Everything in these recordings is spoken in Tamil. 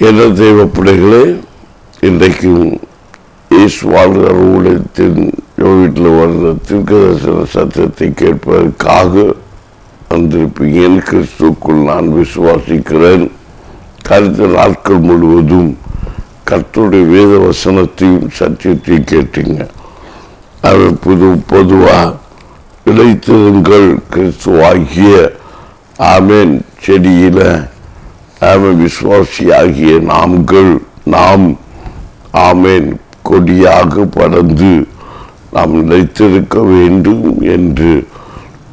என்ன தெய்வ பிள்ளைகளே, இன்றைக்கும் இயேசு வாழ்கிற ஊழியத்தின் வீட்டில் வர்ற தீர்க்கதரிசன சத்தத்தை கேட்பதற்காக வந்திருப்பீங்க. கிறிஸ்துக்குள் நான் விசுவாசிக்கிறேன். கருத்து நாட்கள் முழுவதும் கர்த்தருடைய வேத வசனத்தையும் சத்தியத்தையும் கேட்டீங்க. அது பொதுவாக இழைத்திருங்கள் கிறிஸ்துவாகிய ஆமேன் செடியில ஆமேன் விசுவாசியாகிய நாம் ஆமேன் கொடியாக பறந்து நாம் நிலைத்திருக்க வேண்டும் என்று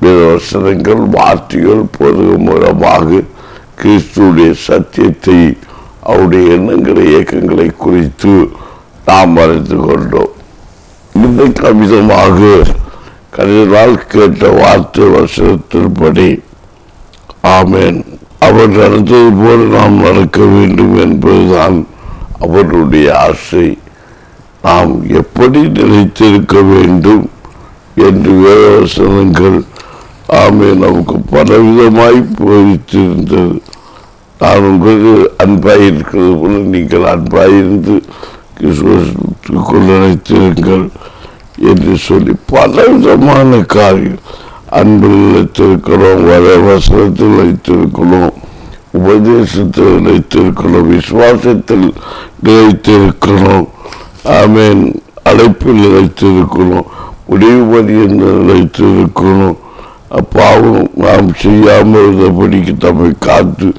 வசனங்கள் வார்த்தைகள் பொது மூலமாக கிறிஸ்துடைய சத்தியத்தை அவருடைய எண்ணங்களை இயக்கங்களை குறித்து நாம் அறிந்து கொண்டோம். இன்றைக்கு அமிதமாக கருதினால் கேட்ட வார்த்தை வசனத்தின்படி ஆமேன் அவர் நடந்தது போல நாம் நடக்க வேண்டும் என்பதுதான் அவருடைய ஆசை. நாம் எப்படி நிலைத்திருக்க வேண்டும் என்று வேதவசனங்கள் ஆமேன் நமக்கு பலவிதமாய் போதித்திருந்தது. நான் உங்களுக்கு அன்பாயிருக்கிறது போல நீங்கள் அன்பாயிருந்து நிலைத்திருங்கள் என்று சொல்லி பலவிதமான காரியம் அன்பில் நிலைத்திருக்கிறோம், வசனத்தில் நிலைத்திருக்கிறோம், உபதேசத்தில் நிலைத்திருக்கிறோம், விசுவாசத்தில் நிலைத்திருக்கிறோம், ஆமேன் அழைப்பில் நிலைத்திருக்கிறோம், முடிவு பரியந்த நிலைத்திருக்கிறோம். அப்பாவும் நாம் செய்யாமல் இருந்தபடிக்கு தம்மை காத்து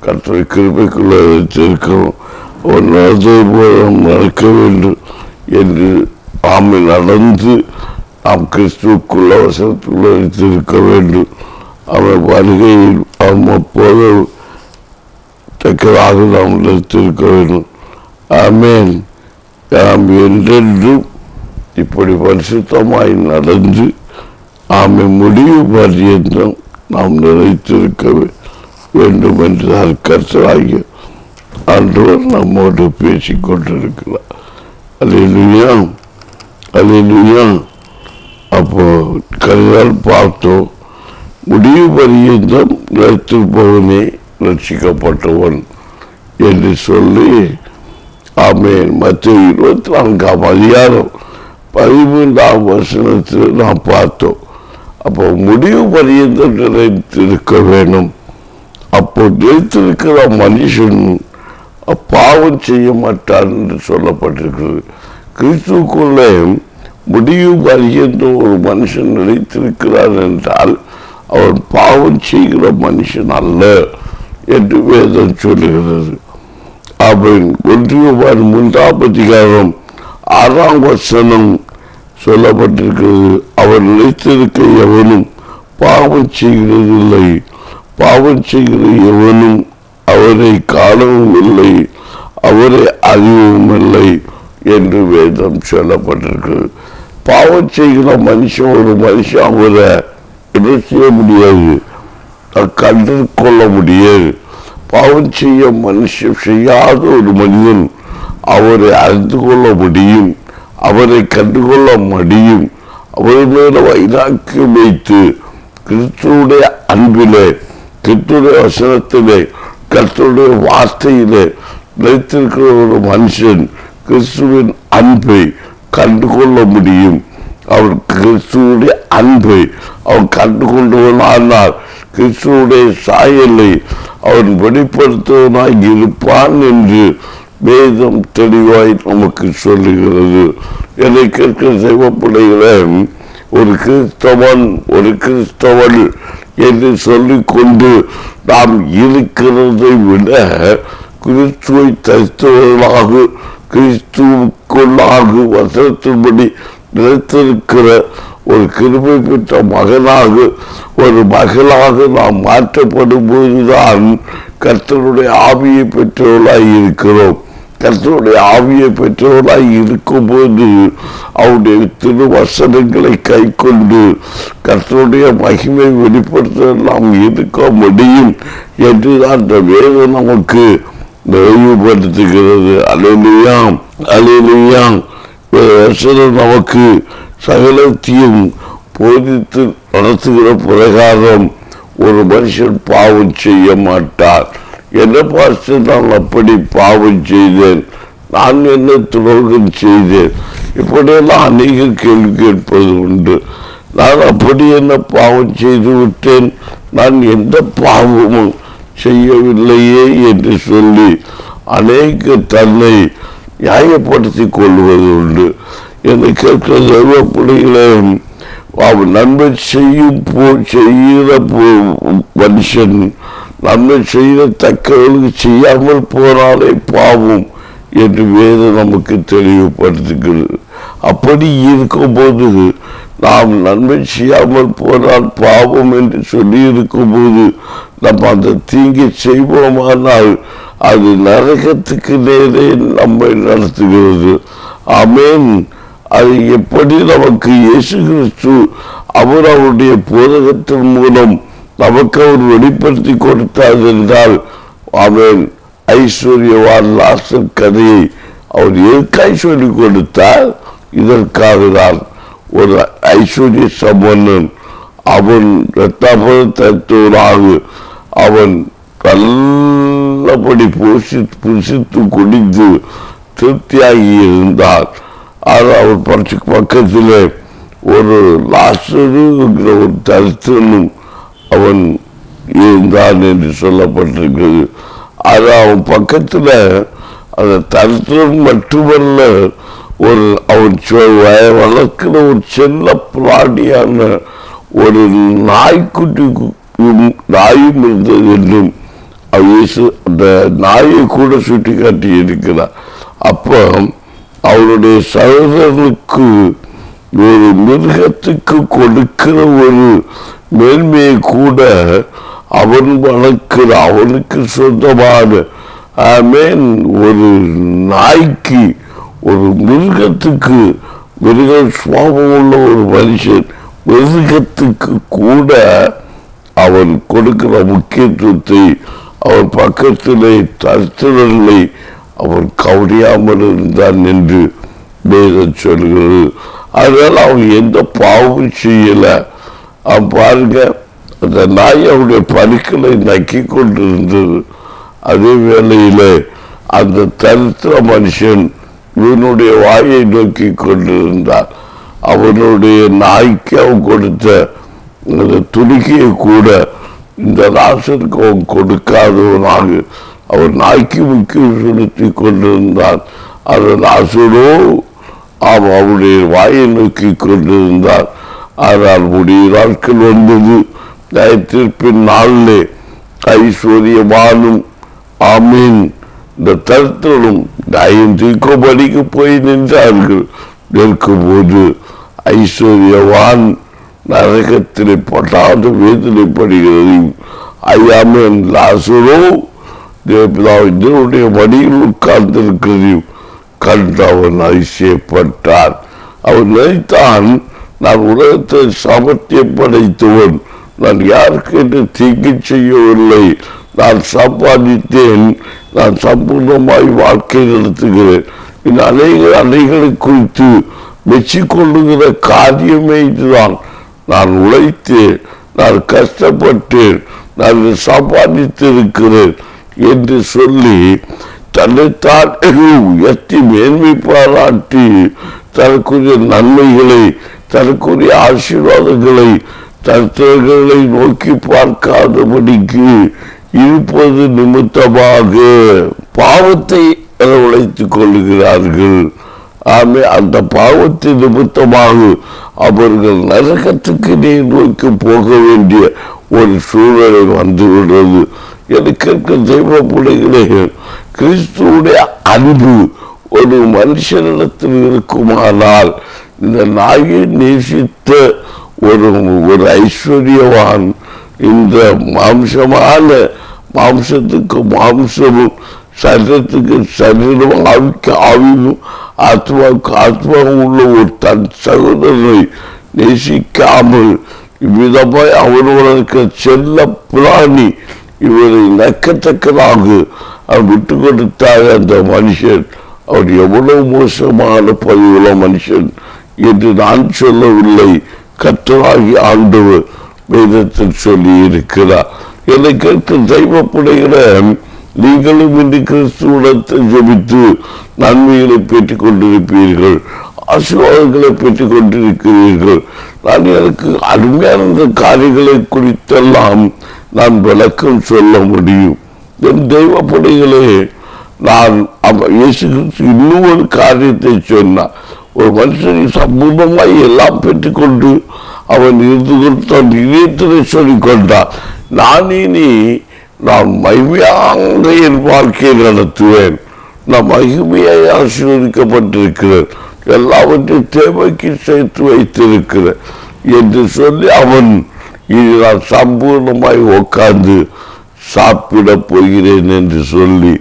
கற்றை கிருபைக்குள்ள நிலைத்திருக்கிறோம். அவர் நடந்தது போல நடக்க வேண்டும் என்று ஆமை நடந்து நாம் கிறிஸ்துக்குள்ள வசனத்துக்குள்ள வைத்திருக்க வேண்டும். அவர் வருகையில் அப்போது தக்கதாக நாம் நிலைத்திருக்க வேண்டும். ஆமேன். நாம் என்றென்றும் இப்படி பரிசுத்தமாய் நடந்து ஆமை முடிவு பரியந்தம் நாம் நிலைத்திருக்க வேண்டும் என்று கர்த்தராகிய ஆண்டவர் நம்மோடு பேசிக் கொண்டிருக்கிறார். அல்லேலூயா, அல்லேலூயா. அப்போ கருதால் பார்த்தோம், முடிவு பரியந்தம் நிலைத்திருப்பவனே ரட்சிக்கப்பட்டவன் என்று சொல்லி ஆமேன் மத்திய 24ஆம் அதிகாரம் 13ஆம் வசனத்தில் நாம் பார்த்தோம். அப்போ முடிவு பரியந்தம் நிலைத்திருக்க வேணும். அப்போ நிலைத்திருக்கிற மனுஷன் பாவம் செய்ய மாட்டான் என்று சொல்லப்பட்டிருக்கிறது. கிறிஸ்துக்குள்ளே முடிவு பரியந்த ஒரு மனுஷன் நிலைத்திருக்கிறான் என்றால் அவன் பாவம் செய்கிற மனுஷன் அல்ல என்று வேதம் சொல்லுகிறது. அவன் 1 அதிகாரம் 6ஆம் வசனம் சொல்லப்பட்டிருக்கிறது. அவன் நிலைத்திருக்க எவனும் பாவம் செய்கிறதில்லை, பாவம் செய்கிற எவனும் அவரை காணவும் இல்லை, அவரை அறியவும் இல்லை என்று வேதம் சொல்லப்பட்டிருக்கிறது. பாவம் செய்கிற மனுஷன் ஒரு மனுஷன் அவரை என்ன செய்ய முடியாது, கண்டு கொள்ள முடியாது. பாவம் செய்ய மனுஷன் செய்யாத ஒரு மனிதன் அவரை அறிந்து கொள்ள முடியும், அவரை கண்டுகொள்ள முடியும். அவர் மேல வைராக்கியம் வைத்து கிறிஸ்துடைய அன்பிலே, கிறிஸ்துடைய வசனத்திலே, கர்த்தருடைய வார்த்தையிலே நிலைத்திருக்கிற ஒரு மனுஷன் கிறிஸ்துவின் அன்பை கண்டுகொள்ள முடியும். அவர் கிறிஸ்துவுடைய அன்பை அவன் கண்டுகொண்டவனானால் கிறிஸ்துவுடைய சாயலை அவன் வெளிப்படுத்துவனாய் இருப்பான் என்று வேதம் தெளிவாய் நமக்கு சொல்லுகிறது. என்னை கேட்கிற தெய்வ பிள்ளைகளே, ஒரு கிறிஸ்தவன் ஒரு கிறிஸ்தவன் என்று சொல்லிக்கொண்டு நாம் இருக்கிறதை விட கிறிஸ்துவை தரித்தவர்களாக கிறிஸ்துவுக்குள்ளாக வசனத்தின்படி நிலைத்திருக்கிற ஒரு கிருபை பெற்ற மகனாக ஒரு மகளாக நாம் மாற்றப்படும் போதுதான் கர்த்தருடைய ஆவியை பெற்றவர்களாய் இருக்கிறோம். கர்த்தருடைய ஆவியை பெற்றவர்களாய் இருக்கும்போது அவருடைய திருவசனங்களை கை கொண்டு கர்த்தருடைய மகிமை வெளிப்படுத்த நாம் இருக்க முடியும் என்றுதான் இந்த வேதம் நமக்கு நினைவுபடுத்துகிறது. அல்லேலூயா, அல்லேலூயா. வசனம் நமக்கு சகலத்தையும் போதித்து நடத்துகிற பிரகாரம் ஒரு மனுஷன் பாவம் செய்ய மாட்டார் என்ன பாஸ்டர் நான் அப்படி பாவம் செய்தேன், நான் என்ன துரோகம் செய்தேன், இப்படியெல்லாம் அநேக கேள்வி கேட்பது உண்டு. நான் அப்படி என்ன பாவம் செய்து விட்டேன், நான் எந்த பாவமும் செய்யவில்லையே என்று சொல்லி அநேக தன்னை நியாயப்படுத்திக் கொள்வது உண்டு. என்னை கேட்கிற தெய்வ பிள்ளைகளே, நன்மை செய்கிற மனுஷன் நன்மை செய்யத்தக்கவர்களுக்கு செய்யாமல் போனாலே பாவம் என்று வேதம் நமக்கு தெளிவுபடுத்துகிறது. அப்படி இருக்கும்போது நாம் நன்மை செய்யாமல் போனால் பாவம் என்று சொல்லி இருக்கும்போது நம்ம அந்த தீங்கை செய்வோமானால் அது நரகத்துக்கு நேரே நம்மை நடத்துகிறது. ஆமென். அது எப்படி நமக்கு இயேசு கிறிஸ்து அவர் அவருடைய போதகத்தின் மூலம் நமக்கு அவர் வெளிப்படுத்தி கொடுத்தார் என்றால், ஆமென், ஐஸ்வர்யவான் லாசர் கதையை அவர் எதற்காய் சொல்லிக் கொடுத்தார்? இதற்காக தான். ஒரு ஐஸ்வர்ய சம்பன்னன், அவன் இரத்தாபரத்தோராக அவன் நல்லபடி புசித்து குடித்து திருப்தியாகி இருந்தார். அவர் பக்கத்தில் ஒரு லாசரு ஒரு தரித்திரனும் அவன் இருந்தான் என்று சொல்லப்பட்டிருக்கிறது. அது அவன் பக்கத்தில் அந்த தரித்திரன் மட்டுமல்ல, ஒரு அவன் வளர்க்கிற ஒரு செல்ல பிராணியான ஒரு நாயும் இருந்தது என்றும் அந்த நாயை கூட சுட்டி காட்டி இருக்கிறார். அப்போ அவருடைய சகோதரனுக்கு ஒரு மிருகத்துக்கு கொடுக்கிற ஒரு மேன்மையை கூட அவன் வளர்க்கிற அவனுக்கு சொந்தமான, ஆமென், ஒரு நாய்க்கு, ஒரு மிருகத்துக்கு, மிருக சுவாபம் உள்ள ஒரு மனுஷன் மிருகத்துக்கு கூட அவன் கொடுக்கிற முக்கியத்துவத்தை அவன் பக்கத்திலே தரித்திரங்களை அவன் கவனியாமல் இருந்தான் என்று வேதம் சொல்கிறது. அதனால அவன் எந்த பாவமும் செய்யல. அவன் பாருங்க, அந்த நாய் அவனுடைய பருக்களை நக்கி கொண்டிருந்தது. அதே வேளையில அந்த தரித்திர மனுஷன் இவனுடைய வாயை நோக்கி கொண்டிருந்தார். அவனுடைய நாய்க்கு அவன் கொடுத்த அந்த துணிக்கையை கூட இந்த ராசனுக்கு அவன் கொடுக்காதவனாக அவன் நாய்க்கு முக்கியம் செலுத்தி கொண்டிருந்தான். அந்த ராசனோ அவன் அவனுடைய வாயை நோக்கி கொண்டிருந்தான். ஆனால் முடிய நாட்கள் வந்தது. நியாயத்தீர்ப்பின் நாளிலே ஐஸ்வர்யமானும், ஆமீன், இந்த தரித்திரனும் நியாயம் தீர்க்கும்படிக்கு போய் நின்றார்கள். நிற்கும்போது ஐஸ்வர்யவான் நரகத்திலே பட்டாத வேதனைப்படுகிறது. ஐயாமன் லாசரோ தேவபிதாவினுடைய மடியில் உட்கார்ந்திருக்கிறதையும் கண்டவன் அதிசயப்பட்டான். அவன் நினைத்தான், நான் உலகத்தை சாமர்த்தியம் படைத்தவன், நான் யாருக்கு என்று தீங்கு செய்யவில்லை, நான் சம்பாதித்தேன், நான் சம்பூர்ணமாய் வாழ்க்கை நடத்துகிறேன், இந்த அணைகளை குறித்து மெச்சிக்கொள்ளுகிற காரியமே இதுதான். நான் உழைத்தேன், நான் கஷ்டப்பட்டேன், நான் சம்பாதித்திருக்கிறேன் என்று சொல்லி தன்னைத்தான் உயர்த்தி மேன்மை பாராட்டி தனக்குரிய நன்மைகளை, தனக்குரிய ஆசீர்வாதங்களை, தர்த்தர்களை நோக்கி பார்க்காதபடிக்கு இருப்பது நிமித்தமாக பாவத்தை உழைத்துக் கொள்ளுகிறார்கள். ஆமே, அந்த பாவத்தின் நிமித்தமாக அவர்கள் நரகத்துக்கு நீர் நோக்கி போக வேண்டிய ஒரு சூழலை வந்துவிடுறது. எனக்கு தெய்வ பிள்ளைகளே, கிறிஸ்துவுடைய அன்பு ஒரு மனுஷனிடத்தில் இருக்குமானால், இந்த நாயை நேசித்த ஒரு ஐஸ்வர்யவான் இந்த மாம்சத்துக்கு மாம்சமும், சரீரத்துக்கு சரீரம், ஆவிக்கு ஆவியும், ஆத்மாவுக்கு ஆத்மாவும் உள்ள ஒரு தன் சகோதரனை நேசிக்காமல் இவ்விதமாய் அவர்களுக்கு செல்ல பிராணி இவரை நக்கத்தக்கதாக அவர் விட்டு கொடுத்தார். அந்த மனுஷன் அவர் எவ்வளவு மோசமான பதிவுள்ள மனுஷன் என்று நான் சொல்லவில்லை, கர்த்தராகி ஆண்டவர் வேதத்தில் சொல்லி இருக்கிறார். என்னை கேட்க தெய்வப்படுகிற நீங்களும் இன்று கிறிஸ்துவிடத்தை ஜெபித்து நன்மைகளை பெற்றுக் கொண்டிருப்பீர்கள், ஆசீர்வாதங்களை பெற்றுக் கொண்டிருக்கிறீர்கள். நான் எனக்கு அருமையான இந்த காரியங்களை குறித்தெல்லாம் நான் விளக்கம் சொல்ல முடியும். என் தெய்வ படைகளே, நான் இயேசு கிறிஸ்து இன்னும் ஒரு காரியத்தை சொன்னார். ஒரு மனுஷனை சம்பூர்ணமாய் எல்லாம் பெற்றுக்கொண்டு அவன் இருந்து கொடுத்தான் இதயத்திலே சொல்லிக் கொண்டான், நான் மகிமையாக என் வாழ்க்கையை நடத்துவேன், நான் மகிமையாக ஆசீர்வதிக்கப்பட்டிருக்கிறேன், எல்லாவற்றையும் தேவைக்கு சேர்த்து வைத்திருக்கிறேன் என்று சொல்லி அவன் இது நான் சம்பூர்ணமாய் உட்கார்ந்து சாப்பிட போகிறேன் என்று சொல்லி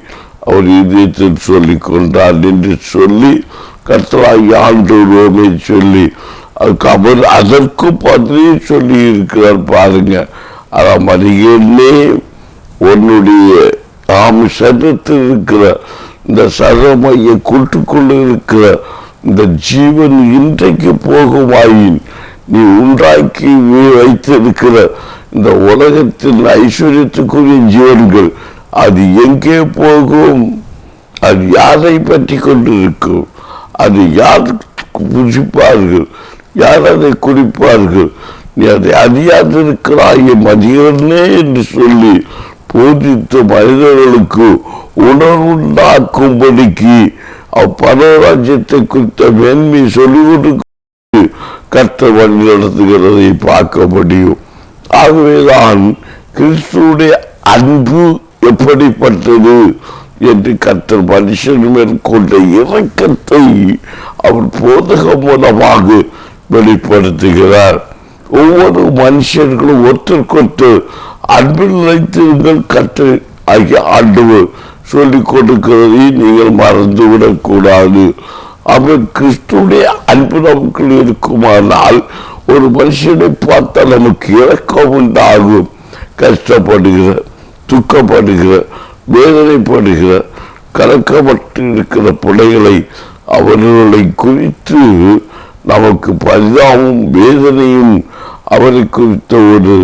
அவர் இதயத்தில் சொல்லிக் கொண்டான் என்று சொல்லி கர்த்தராகிய ஆண்டவரோமே சொல்லி அவர் அதற்கு பதிலே சொல்லி இருக்கிறார். பாருங்க, அதான் மனிதனே, உன்னுடைய சரீரத்தில் இருக்கிற இந்த சரமையை கூட்டுக்குள்ள இருக்கிற இந்த ஜீவன் இன்றைக்கு போகுமாயின் நீ உண்டாக்கி வைத்திருக்கிற இந்த உலகத்தில் ஐஸ்வர்யத்துக்குரிய ஜீவன்கள் அது எங்கே போகும்? அது யாரை பற்றி கொண்டிருக்கும்? அது யார் புசிப்பார்கள்? யார் அதை குடிப்பார்கள்? நீ அதை அறியாதிருக்கிறாய் மதியனே என்று சொல்லி போதித்த மனிதர்களுக்கு உணர்வுண்டாக்கும்படிக்கு பரராஜ்யத்தை குறித்த மேன்மை சொல்லிக் கொடுக்க கர்த்தர் வழி நடத்துகிறதை பார்க்க முடியும். ஆகவேதான் கிறிஸ்துவுடைய அன்பு எப்படிப்பட்டது என்று கர்த்தர் மனுஷன் மேற்கொண்ட இரக்கத்தை அவர் போதகம் மூலமாக வெளிப்படுத்துகிறார். ஒவ்வொரு மனுஷர்களும் ஒருத்தருக்கொருத்தர் அன்பில் நிலைத்திருங்கள் கர்த்தர் ஆகிய ஆண்டவர் சொல்லிக் கொடுக்கிறதை நீங்கள் மறந்துவிடக் கூடாது. அவர் கிறிஸ்துடைய அன்பு நமக்கு இருக்குமானால் ஒரு மனுஷனை பார்த்தால் நமக்கு இரக்கம் உண்டாகும். கஷ்டப்படுகிற, துக்கப்படுகிற, வேதனைப்படுகிற, கலக்கப்பட்டு இருக்கிற பிள்ளைகளை அவர்களை குறித்து நமக்கு பரிதாபமும் வேதனையும் அவரை குறித்த ஒரு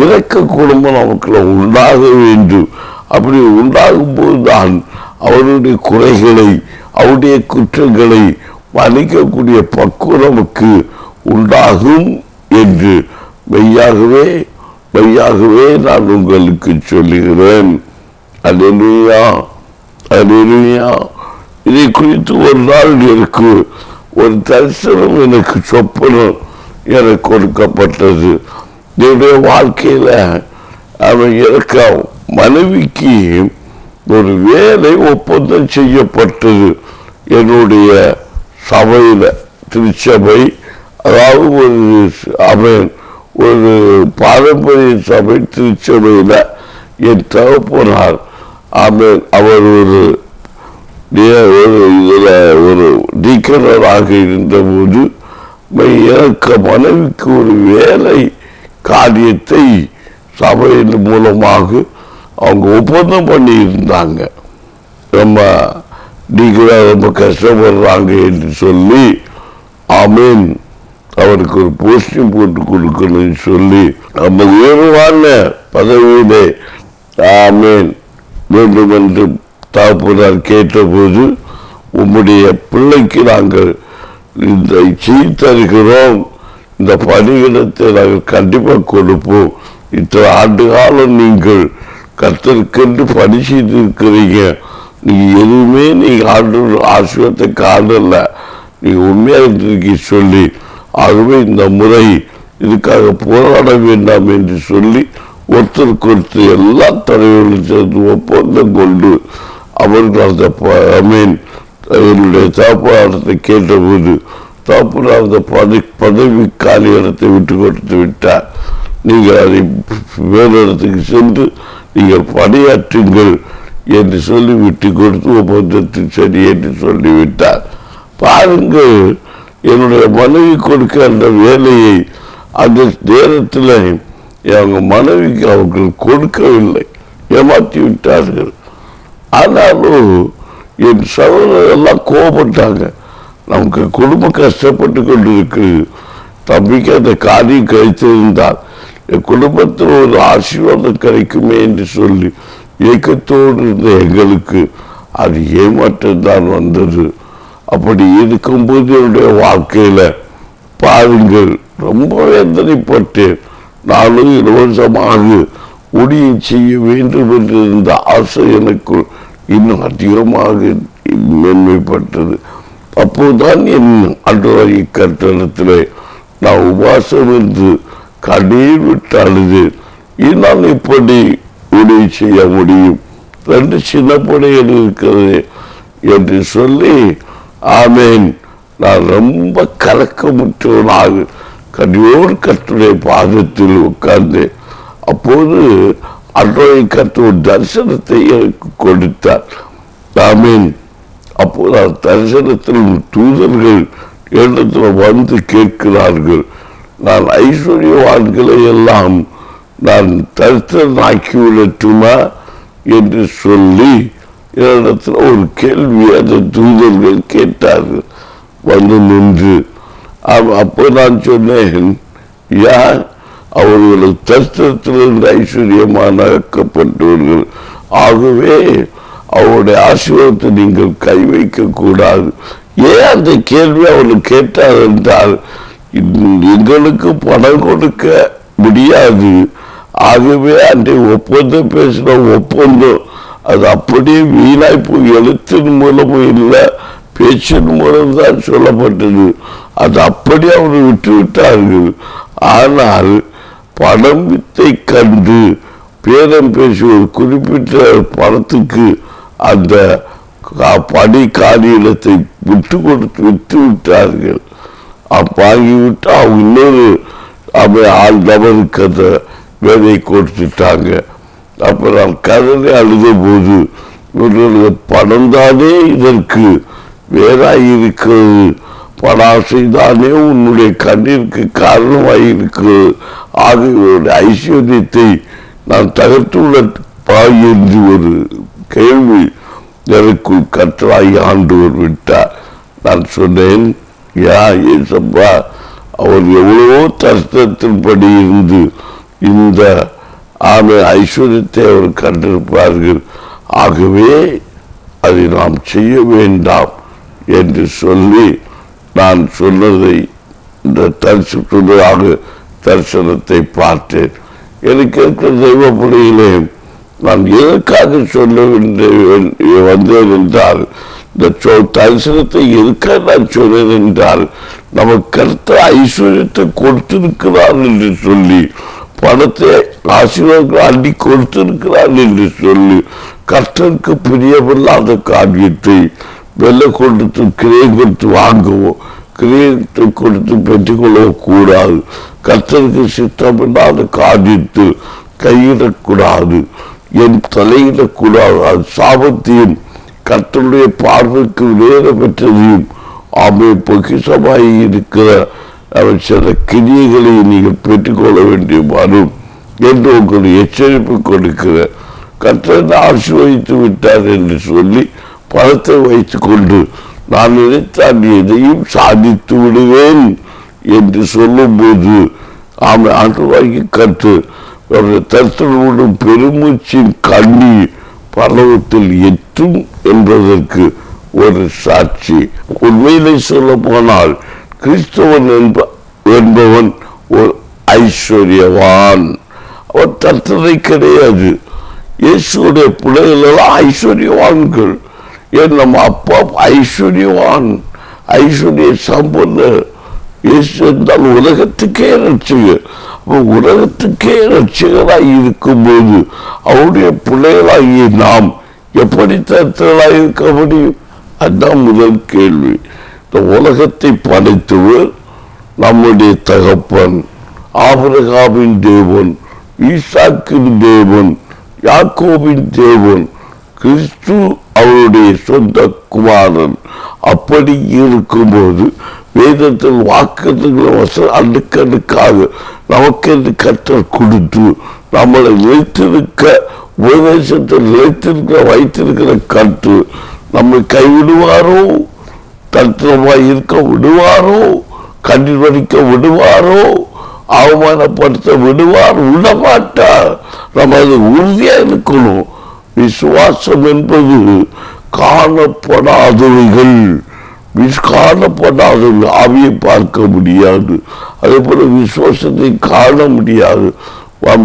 இரக்க குடும்பம் நமக்கு உண்டாக வேண்டும். அப்படி உண்டாகும் போதுதான் அவருடைய குறைகளை, அவருடைய குற்றங்களை மன்னிக்கக்கூடிய பக்குவம் நமக்கு உண்டாகும் என்று மெய்யாகவே நான் உங்களுக்கு சொல்லுகிறேன். அல்லேலூயா, அல்லேலூயா. இதை குறித்து ஒரு நாள் எனக்கு ஒரு தரிசனம், எனக்கு சொப்பனம் எனக்கு கொடுக்கப்பட்டது. என்னுடைய வாழ்க்கையில அவன் இருக்க மனைவிக்கு ஒரு வேலை ஒப்பந்தம் செய்யப்பட்டது. என்னுடைய சபையில, திருச்சபை, அதாவது ஒரு பாரம்பரிய சபை திருச்சபையில என் தகப்பனார் அவர் ஒரு டீக்கனராக இருந்தபோது எனக்கு மனைவிக்கு ஒரு வேலை காரியத்தை சபையின் மூலமாக அவங்க ஒப்பந்தம் பண்ணி இருந்தாங்க. ரொம்ப டீக்கனாக ரொம்ப கஷ்டப்படுறாங்க என்று சொல்லி, ஆமீன், அவருக்கு ஒரு போஸ்டிங் போட்டு கொடுக்கணும்னு சொல்லி நம்ம உயர்வான பதவியிலே ஆமீன் வேண்டும் என்று தகப்பனார் கேட்டபோது, உம்முடைய பிள்ளைக்கு நாங்கள் இந்த செய்து தருகிறோம், இந்த பணியிடத்தை நாங்கள் கண்டிப்பாக கொடுப்போம், இத்தனை ஆண்டு காலம் நீங்கள் கர்த்தருக்கென்று பணி செய்திருக்கிறீங்க, நீங்கள் எதுவுமே நீங்கள் ஆண்டு ஆசீர்வாதத்தை காணல, நீங்கள் உண்மையாக இருந்திருக்கீ சொல்லி, ஆகவே இந்த முறை இதுக்காக போராட வேண்டாம் என்று சொல்லி ஒருத்தருக்கு ஒருத்தர் எல்லா தலைவர்களும் சேர்ந்து ஒப்பந்தம் கொண்டு அவர்கள் அந்த என்னுடைய தகப்பனாரத்தை கேட்டபோது தகப்பனார் அந்த பதவி காலி இடத்தை விட்டு கொடுத்து விட்டார். நீங்கள் அதை வேறு இடத்துக்கு சென்று நீங்கள் பணியாற்றுங்கள் என்று சொல்லி விட்டு கொடுத்து ஒப்பந்தத்தில் சரி என்று சொல்லிவிட்டார். பாருங்கள், என்னுடைய மனைவி கொடுக்க அந்த வேலையை அந்த நேரத்தில் அவங்க மனைவிக்கு அவர்கள் கொடுக்கவில்லை, ஏமாற்றி விட்டார்கள். ஆனாலும் என் சகோதரர் எல்லாம் கோபப்பட்டாங்க. நமக்கு குடும்பம் கஷ்டப்பட்டு கொண்டு இருக்கு, தம்பிக்கு அந்த காரியம் கிடைத்திருந்தால் என் குடும்பத்தில் ஒரு ஆசீர்வாதம் கிடைக்குமே என்று சொல்லி ஏக்கத்தோடு இருந்த எங்களுக்கு அது ஏமாற்றம் தான் வந்தது. அப்படி இருக்கும்போது என்னுடைய வாழ்க்கையில பாருங்கள், ரொம்ப வேதனைப்பட்டேன். நானும் இலவசமாக ஊழியை செய்ய வேண்டும் என்று இருந்த ஆசை எனக்குள் இன்னும் அதிகமாக மேன்மைப்பட்டது. அப்போதுதான் என் அன்றைய கட்டணத்திலே நான் உபாசம் என்று கண்ணீர் விட்டு அழுதேன். நான் இப்படி உதவி செய்ய முடியும், 2 சின்ன பிள்ளைகள் இருக்கிறது என்று சொல்லி, ஆமேன், நான் ரொம்ப கலக்கமுற்றவனாக கடியோடு கர்த்தருடைய பாதத்தில் உட்கார்ந்தேன். அப்போது அன்றைய கர்த்தர் தரிசனத்தை எனக்கு கொடுத்தார். ஆமேன். அப்போது அந்த தரிசனத்தில் தூதர்கள் இடத்துல வந்து கேட்கிறார்கள், நான் ஐஸ்வர்யவான்களை எல்லாம் நான் தரிசனாக்கி விடட்டுமா என்று சொல்லி இடத்துல ஒரு கேள்வி அந்த தூதர்கள் கேட்டார்கள் வந்து நின்று. அப்போ நான் சொன்னேன், யார் அவர்கள் தரிசனத்திலிருந்து ஐஸ்வர்யமாக்கப்பட்டவர்கள், ஆகவே அவருடைய ஆசீர்வாதத்தை நீங்கள் கை வைக்க கூடாது. ஏன் அந்த கேள்வி அவர்கள் கேட்டார் என்றால், எங்களுக்கு பணம் கொடுக்க முடியாது, ஆகவே அன்றை ஒப்பந்தம் பேசின ஒப்பந்தம் அது அப்படியே வீணாய் போய் எழுத்தின் மூலமும் இல்லை, பேச்சின் மூலம் தான் சொல்லப்பட்டது. அது அப்படி அவர்கள் விட்டுவிட்டார்கள். ஆனால் பணம் வித்தை கண்டு பேரம் பேசி ஒரு குறிப்பிட்ட பணத்துக்கு அந்த பணி காரியத்தை விட்டு விட்டார்கள். வாங்கிவிட்டு அவங்க இன்னொரு ஆள் நபருக்கு அந்த வேலையை கொடுத்துட்டாங்க. அப்ப நான் கதனை அழுத போது, பணம் தானே இதற்கு வேறாயிருக்கிறது, பணாசை தானே உன்னுடைய கண்ணீருக்கு காரணமாயிருக்கிறது, ஆகியோருடைய ஐஸ்வர்யத்தை நான் தகர்த்துள்ள என்று ஒரு கேள்வி எனக்குள் கற்றலாகி ஆண்டவர் விட்டார். நான் சொன்னேன், ஏசப்பா, அவர் எவ்வளவோ தரிசனத்தின்படி இருந்து இந்த ஐஸ்வர்யத்தை அவர் கண்டிருப்பார்கள், ஆகவே அதை நாம் செய்ய வேண்டாம் என்று சொல்லி நான் சொன்னதை இந்த தரிசனத்தை பார்த்தேன். எனக்கு இருக்கிற தெய்வ பிள்ளைகளே, நான் எதற்காக சொல்ல வந்தேன் என்றால், இந்த தரிசனத்தை எதுக்காக நான் சொன்னேன் என்றால், நமக்கு கர்த்தர் ஐஸ்வர்யத்தை கொடுத்திருக்கிறார் என்று சொல்லி, பணத்தை ஆசீர்வாதங்களை அள்ளி கொடுத்திருக்கிறார் என்று சொல்லி, கர்த்தருக்கு பிரியமில்லாத காரியத்தை வெள்ள கொடுத்து கிரையை கொடுத்து வாங்கவோ கிரையத்தை கொடுத்து பெற்றுக்கொள்ளவோ கூடாது. கர்த்தருக்கு சித்தமில்லாத காரியத்தை கையிடக்கூடாது, என் தலையிடக்கூடாது. அது சாபத்தையும் கர்த்தருடைய பார்வைக்கு வேற பெற்றதையும் பொக்கிஷமாய் இருக்கிற சில கிரியைகளை நீங்கள் பெற்றுக்கொள்ள வேண்டிய வரும் என்று உங்களுக்கு எச்சரிப்பு கொடுக்கிற. கர்த்தர் ஆசீர்வதித்து விட்டார் என்று சொல்லி பணத்தை வைத்துக் கொண்டு நான் நினைத்தான் எதையும் சாதித்து விடுவேன் என்று சொல்லும் போது ஆண்டவராகிய கர்த்தர் தரிசனோடும் பெருமூச்சின் கண்ணீர் பரலோகத்தில் எட்டும் என்பதற்கு ஒரு சாட்சி. உண்மையிலே சொல்ல போனால் கிறிஸ்தவன் என்பவன் ஒரு ஐஸ்வர்யவான், அவன் தரிசனை கிடையாது. இயேசுடைய பிள்ளைகள் ஐஸ்வர்யவான்கள். ஏன் நம்ம அப்பா ஐஸ்வர்யவான், ஐஸ்வர்ய சம்பந்தர். இயேசு என்றால் உலகத்துக்கே ரட்சகர். உலகத்துக்கே ரட்சகராய் இருக்கும்போது அவருடைய பிள்ளைகளாகிய நாம் எப்படி தரிசனராய் இருக்க முடியும்? அதுதான் முதல் கேள்வி. இந்த உலகத்தை படைத்தவர் நம்முடைய தகப்பன், ஆபிரகாமின் தேவன், ஈசாக்கின் தேவன், யாக்கோபின் தேவன், கிறிஸ்து அவருடைய சொந்த குமாரன். அப்படி இருக்கும்போது வேதத்தில் வாக்குறுதிகளை அடுக்கடுக்காக நமக்கென்று கர்த்தர் கொடுத்து நம்மளை நிலைத்திருக்க உபதேசத்தில் நிலைத்திருக்க வைத்திருக்கிற கருத்து நம்மை கைவிடுவாரோ, தத்துவமாய் இருக்க விடுவாரோ, கண்ணீர் வடிக்க விடுவாரோ, அவமானப்படுத்த விடுவார், விடமாட்டார். நம்ம அது உறுதியா இருக்கணும். விசுவாசம் என்பது காணப்படாதவைகள். காணப்படாதவைகள் ஆவியை பார்க்க முடியாது. அதே போல விசுவாசத்தை காண முடியாது.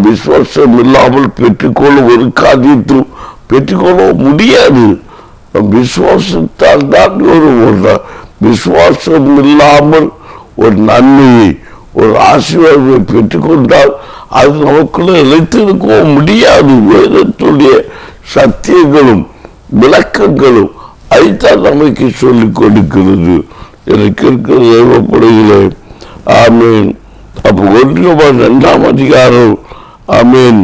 விசுவாசம் இல்லாமல் பெற்றுக்கொள்ள ஒரு காரியத்தையும் பெற்றுக்கொள்ள முடியாது. விசுவாசத்தால் தான் ஒரு விசுவாசம் இல்லாமல் ஒரு நன்மையை ஒரு ஆசீர்வாதத்தை பெற்றுக்கொண்டால் அது நமக்குள்ள நிலைத்திருக்கவும் முடியாது. வேதத்துடைய சத்தியங்களும் விளக்கங்களும் அதைத்தான் நமக்கு சொல்லிக் கொடுக்கிறது. எனக்கு இருக்கிற தேவைப்படுகிறேன். ஆமேன். அப்போ 1 அதிகாரம் ஆமேன்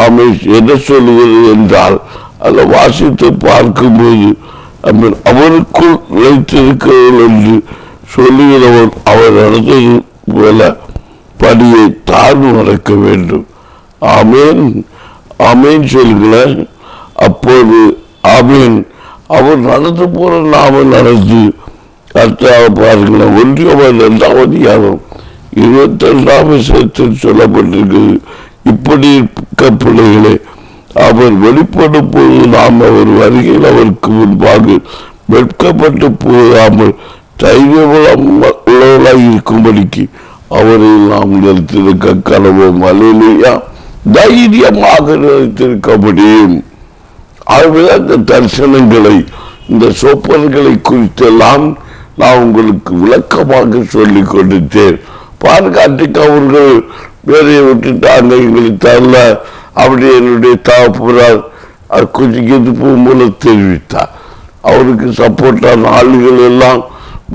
ஆமேன் என்ன சொல்லுவது என்றால் அதை வாசித்து பார்க்கும்போது அவருக்குள் நிலைத்திருக்கிறவர்கள் என்று சொல்லுகிறவன் அவர் நடந்தது போல படியை தாழ்வு நடக்க வேண்டும். ஆமேன் ஆமேன் சொல்கிறேன். அப்போது ஆமேன் அவர் நடந்து போற நாம நடந்து கர்த்தாக பாருங்களேன். 1 அதிகாரம் 22 சொல்லப்பட்டிருக்கிறது. இப்படி இருக்க பிள்ளைகளே, அவர் வெளிப்படும் போது நாம் அவர் வருகையில் அவருக்கு முன்பாக வெட்கப்பட்டு போகாமல் தைரியமுள்ளவர்களாக இருக்கும்படிக்கு அவரை நாம் நிறுத்திருக்க கடவோம். அல்லேலூயா. தைரியமாக நிறுத்திருக்க முடியும். ஆகவே அந்த தரிசனங்களை இந்த சொப்பன்களை குறித்தெல்லாம் நான் உங்களுக்கு விளக்கமாக சொல்லிக் கொடுத்தேன். பாதுகாட்டுக்கு அவர்கள் வேலையை விட்டுட்டாங்க, எங்களுக்கு தரல அப்படி என்னுடைய தகப்பனார் கொஞ்சம் எதிர்ப்பு மூலம் தெரிவித்தார். அவருக்கு சப்போர்ட்டான ஆளுகள் எல்லாம்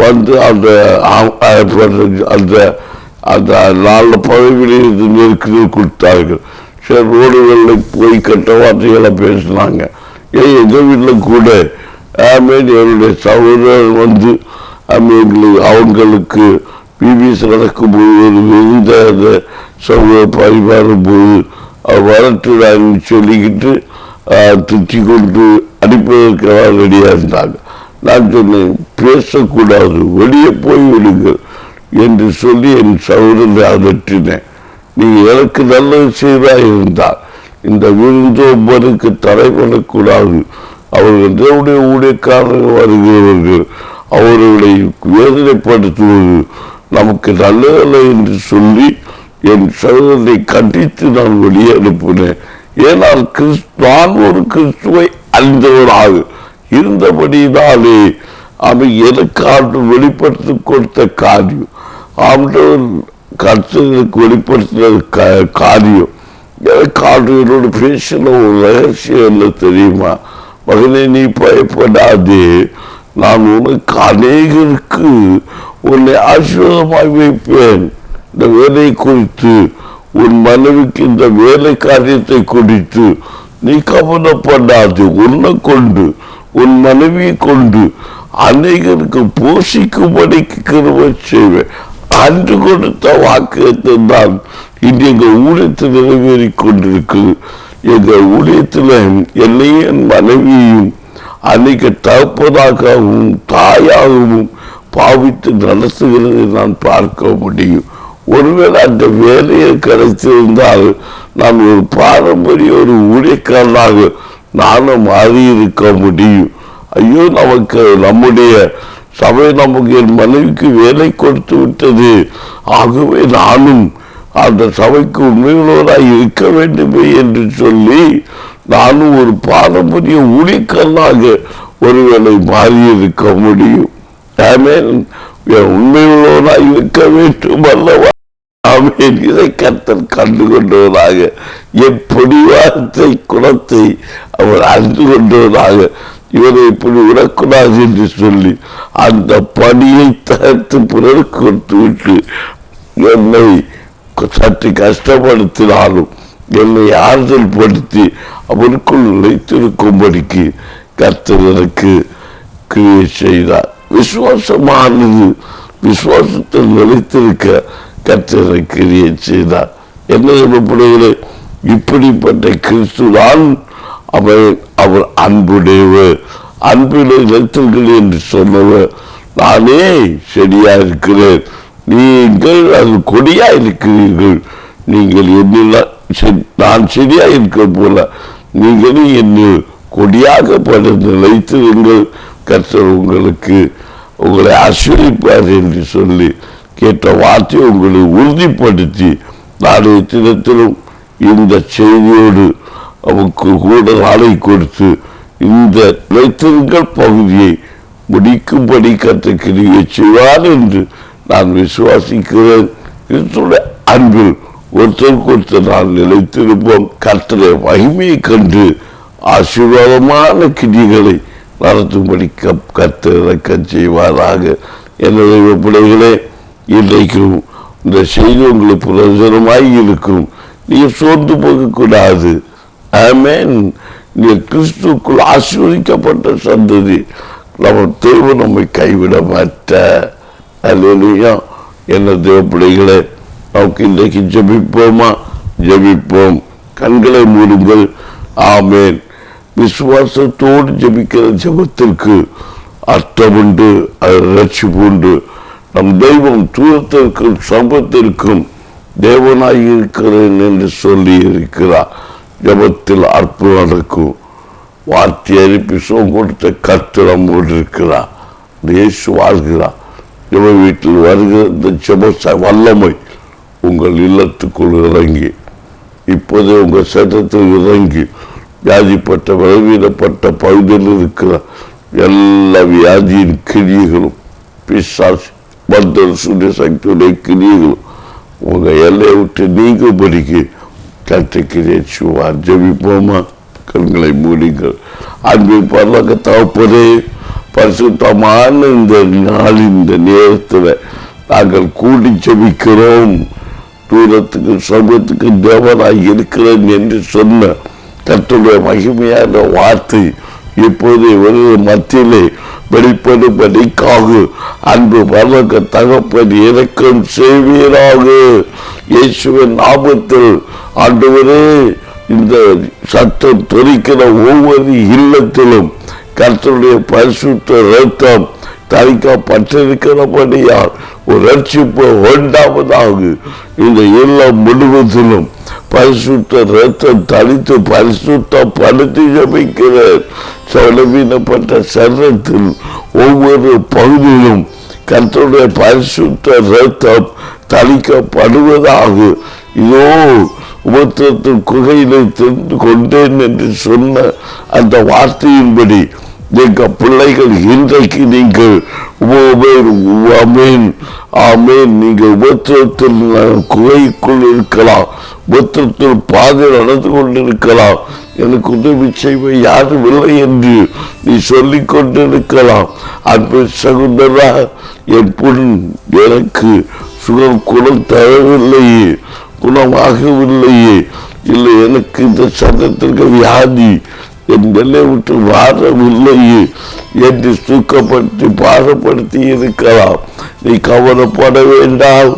வந்து அந்த அந்த அந்த நாலு பதவியிலிருந்து நெருக்கடிகள் கொடுத்தார்கள். சரி, ரோடுகளில் போய் கட்ட வார்த்தைகளை பேசினாங்க. எங்கள் வீட்டில் கூட என்னுடைய சகோதரர் வந்து அவங்களுக்கு பிபிசி நடக்கும்போது ஒரு விருந்த சகோதர பரிமாறும் போது வரட்டுடான்னு சொல்லிக்கிட்டு திட்டி கொண்டு அனுப்புவதற்காக ரெடியாக இருந்தாங்க. நான் சொன்னேன், பேசக்கூடாது, வெளியே போய் விடுங்கள் என்று சொல்லி என் சகோதரரை அதற்றினேன். நீங்கள் எனக்கு நல்லது செய்தாக இருந்தால் இந்த விருந்தோம்பருக்கு தடை பண்ணக்கூடாது. அவர்கள் தேவனுடைய ஊழியக்காரர்கள் வருகிறவர்கள் அவர்களை வேதனைப்படுத்துவது நமக்கு நல்லதல்ல என்று சொல்லி என் சகோதரனை கண்டித்து நான் வெளியே அனுப்பினேன். ஏனால் நான் ஒரு கிறிஸ்துவை அறிந்தவனாக இருந்தபடினாலே அவன் எனக்கு வெளிப்படுத்தி கொடுத்த காரியம், ஆண்டவர் கர்த்தருக்கு வெளிப்படுத்தின காரியம் எனக்கு என்னோட பேசின ஒரு ரகசியம் என்ன தெரியுமா? மகனே, நீ பயப்படாதே, நான் உனக்கு அநேகருக்கு உன்னை ஆசீர்வாதமாய் வைப்பேன். இந்த வேலை குறித்து உன் மனைவிக்கு இந்த வேலை காரியத்தை குறித்து நீ கவலைப்படாது. உன்னை கொண்டு உன் மனைவியை கொண்டு அநேகருக்கு போஷிக்கும்படிக்கு கிருபை செய்வேன். அன்று கொடுத்த வாக்கியத்தை தான் இன்று எங்கள் ஊழியத்தில் நிறைவேறி கொண்டிருக்கு. எங்கள் ஊழியத்தில் என்னையும் என் மனைவியையும் அன்னைக்கு தகப்பதாகவும் தாயாகவும் பாவித்து நடத்துகிறதை நான் பார்க்க முடியும். ஒருவேளை அந்த வேலையை கிடைத்திருந்தால் நான் ஒரு பாரம்பரிய ஒரு ஊழியக்காரனாக நானும் மாறியிருக்க முடியும். ஐயோ, நமக்கு நம்முடைய சபை நமக்கு என் மனைவிக்கு வேலை கொடுத்து விட்டது, ஆகவே நானும் அந்த சபைக்கு உண்மையுள்ளவராய் இருக்க வேண்டுமே என்று சொல்லி நானும் ஒரு பாரம்பரிய ஊழியக்காரனாக ஒருவேளை மாறியிருக்க முடியும். உண்மையுள்ளவராய் இருக்க வேண்டும் அல்லவா? இதை கர்த்தர் கண்டு கொண்டவராக என் பொடிவாரத்தை குணத்தை அவர் அறிந்து கொண்டவராக இவரை இப்படி விடக்கூடாது என்று சொல்லி அந்த பணியை தகர்த்து பிறருக்கு கொடுத்து விட்டு என்னை சற்று கஷ்டப்படுத்தினாலும் என்னை ஆறுதல் படுத்தி அவருக்குள் நிலைத்திருக்கும்படிக்கு கர்த்தர் எனக்கு கிரியை செய்தார். விசுவாசமானது விசுவாசத்தில் நிலைத்திருக்க கர்த்தரை கிரியை செய்தார். என்ன சொல்லப்படுகிறது? இப்படிப்பட்ட கிறிஸ்துதான் அவர் அன்புடையவர், அன்பிலே நிலைத்திருக்கிறேன் என்று சொன்னவர். நானே செடியா இருக்கிறேன், நீங்கள் அது கொடியா இருக்கிறீர்கள். நீங்கள் என்னில் நான் செடியா இருக்க போல நீங்களும் என்னில் கொடியாக பட நிலைத்திருங்கள், கர்த்தர் உங்களை ஆசீர்வதிப்பார் என்று சொல்லி கேட்ட வார்த்தையை உங்களை உறுதிப்படுத்தி நாளைய தினத்திலும் இந்த செய்தியோடு அவருக்கு கூட நாளை கொடுத்து இந்த நிலைத்திருங்கள் பகுதியை முடிக்கும்படி கர்த்தர் கிரியை செய்வார் என்று நான் விசுவாசிக்கிறேன். கிறிஸ்துவின் அன்பில் ஒருத்தருக்கு நான் நிலைத்திருப்போம். கர்த்தருடைய மகிமையை கண்டு ஆசீர்வாதமான கிரிகளை நடத்தும்படி கர்த்தர் இறக்கம் செய்வாராக. என்னுடைய பிள்ளைகளே, இன்றைக்கும் இந்த செய்தி உங்களுக்கு பிரயோஜனமாய் இருக்கும். நீங்கள் சோர்ந்து போகக்கூடாது. ஆமென். நீங்கள் கிறிஸ்துக்குள் ஆசீர்வதிக்கப்பட்ட சந்ததி. நம்ம தேவன் நம்மை கைவிட மாட்டார். அல்லேலூயா. என்ன தேவ பிள்ளைகளே, நமக்கு இன்றைக்கு ஜெபிப்போமா? ஜெபிப்போம். கண்களை மூடுங்கள். ஆமென். விசுவாசத்தோடு ஜெபிக்கிற ஜெபத்திற்கு அர்த்தம் உண்டு, ரட்சிப்பு உண்டு. நம் தெய்வம் தூரத்திற்கும் சமூகத்திற்கும் தேவனாய் இருக்கிறேன் என்று சொல்லி இருக்கிறார். ஜெபத்தில் அற்புதம் நடக்கும். வார்த்தை அனுப்பி சுகம் கொடுத்த கர்த்தர் நம்மோடு இருக்கிறார். இயேசு வாழ்கிறார். ஜெப வீட்டில் வருகிற இந்த ஜெப வல்லமை உங்கள் இல்லத்துக்குள் இறங்கி இப்போதே உங்கள் சட்டத்தில் இறங்கி வியாதிப்பட்ட விளைவீனப்பட்ட பகுதியில் இருக்கிற எல்லா வியாதியின் கிரியைகளும் பிசாசு மந்தர் சுய சக்தியுடைய கிரியைகளும் உங்கள் எல்லையை விட்டு நீங்கும்படிக்கு கர்த்தர் செய்வார். ஜெபிப்போமா? கண்களை மூடுங்கள். அன்பின் பரலோக தகப்பனே, பரிசுத்தமான இந்த நாளின் இந்த நேரத்தில் நாங்கள் கூடி ஜெபிக்கிறோம். தூரத்துக்கு சமூகத்துக்கு தேவனாய் இருக்கிறேன் என்று சொன்ன கர்த்தருடைய மகிமையான வார்த்தை இப்போது இவர்கள் மத்தியிலே வெளிப்படும்படிக்காக அன்பு பரலோக தகப்பன் இரக்கம் செய்வீராக. இயேசுவின் நாமத்தில் ஆண்டவரே, இந்த சத்தம் தொனிக்கிற ஒவ்வொரு இல்லத்திலும் கர்த்தருடைய பரிசுத்த இரத்தம் தரிக்கப்பட்டிருக்கிறபடியால் ஒரு ரட்சிப்பு உண்டாவதாக. இந்த இல்லம் முழுவதிலும் பரிசுத்த இரத்தம் தரித்து பரிசுத்தப்படுத்தி ஜெபிக்கிறேன். செலவீனப்பட்ட சரீரத்தில் ஒவ்வொரு பகுதியிலும் கர்த்தருடைய பரிசுத்த இரத்தம் தரிக்கப்படுவதாக. இதோ உபத்திரத்தின் குகையிலே தெரிந்து கொண்டேன் என்று சொன்ன அந்த வார்த்தையின்படி எங்கள் பிள்ளைகள் இன்றைக்கு நீங்கள் நீங்கள் உபத்திரத்தில் குகைக்குள் இருக்கலாம், உபத்திரத்தில் பாதை நடந்து கொண்டிருக்கலாம், எனக்கு உதவி செய்வ யாரும் இல்லை என்று நீ சொல்லிக் கொண்டிருக்கலாம். அன்பு சகோதரா, என் பொன் எனக்கு குணம் தரவில்லையே, குணமாகவில்லையே, இல்லை எனக்கு இந்த சட்டத்திற்கு வியாதி என் நிலை விட்டு வாரவில்லையே என்று தூக்கப்படுத்தி பாடப்படுத்தி இருக்கலாம். நீ கவலைப்பட வேண்டாம்.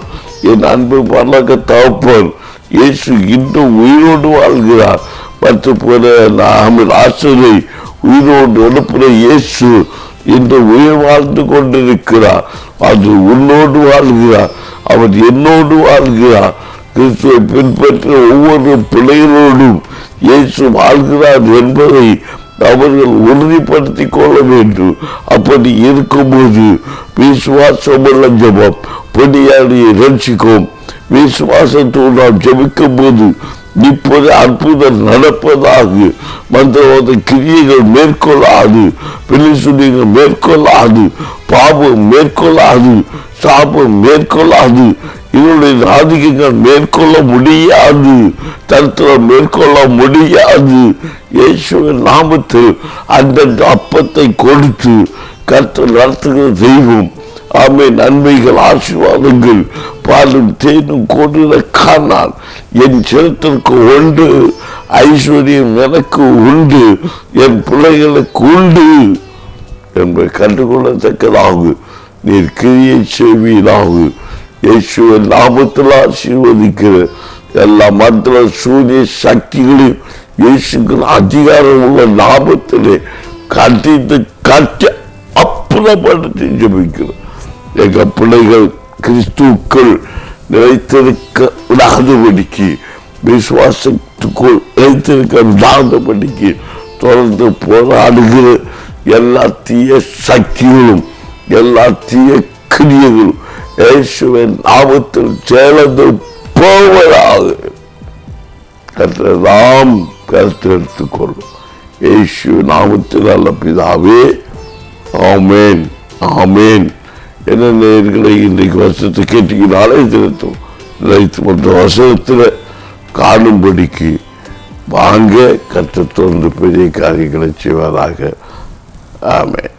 என் அன்பு பரலோக தகப்பன் இயேசு இன்னும் உயிரோடு வாழ்கிறார். மற்ற போல ஆசிரியை உயிரோடு எழுப்புற இயேசு இன்று உயிர் வாழ்ந்து கொண்டிருக்கிறார். அது உன்னோடு வாழ்கிறார். அவர் என்னோடு வாழ்கிறார். கிறிஸ்துவை பின்பற்ற ஒவ்வொரு பிள்ளைகளோடும் இயேசு வாழ்கிறார் என்பதை அவர்கள் உறுதிப்படுத்திக் கொள்ள வேண்டும். அப்படி இருக்கும்போது விசுவாசமுள்ள ஜெபம் பொடியாடியை ரட்சிக்கும். விசுவாசத்தோடு நாம் ஜெபிக்கும் போது இப்போது அற்புதம் நடப்பதாக. மந்திரவாத கிரியைகள் மேற்கொள்ளாது, பிலிசுனிகள் மேற்கொள்ளாது, பாவம் மேற்கொள்ளாது, சாபம் மேற்கொள்ளாது, இவருடைய ஆதிக்கங்கள் மேற்கொள்ள முடியாது, தரித்திரம் மேற்கொள்ள முடியாது. இயேசுவின் நாமத்தில் அந்த அப்பத்தை கொடுத்து கர்த்தர் நடத்துகிற தெய்வம். ஆமென். நன்மைகள் ஆசீர்வாதங்கள் பாலும் தேனும் கொண்டு காணான். என் சிரத்திற்கு உண்டு, ஐஸ்வர்யம் எனக்கு உண்டு, என் பிள்ளைகளுக்கு உண்டு என்பதை கண்டுகொள்ளத்தக்கதாகும். நீர் கிரியை செய்வீராகு. இயேசுவின் நாமத்தில் ஆசீர்வதிக்கிற எல்லா மந்திர சூரிய சக்திகளையும் இயேசுக்கு அதிகாரம் உள்ள நாமத்திலே கட்டி அப்புறப்படுத்தி ஜெபிக்கிறோம். எங்கள் பிள்ளைகள் கிறிஸ்துக்கள் நிலைத்திருக்க விடாதபடிக்கு விசுவாச இணைத்திருக்காதபடிக்கு தொடர்ந்து போராடுகிற எல்லா தீய சக்திகளும் எல்லா தீய கிரியைகளும் இயேசுவின் நாமத்தில் சேர்ந்து போவதாக நாம் கருத்து எடுத்துக்கொள்ளும். இயேசு நாமத்தில் நல்ல பிதாவே, ஆமேன் ஆமேன். என்ன நேயர்களை இன்றைக்கு வருஷத்தை கேட்டீங்கனாலே திருத்தும் மற்ற வசனத்தில் காணும்படிக்கு வாங்க கற்றுத் தொடர்ந்து பெரிய காரியங்களை செய்வதாக. ஆமேன்.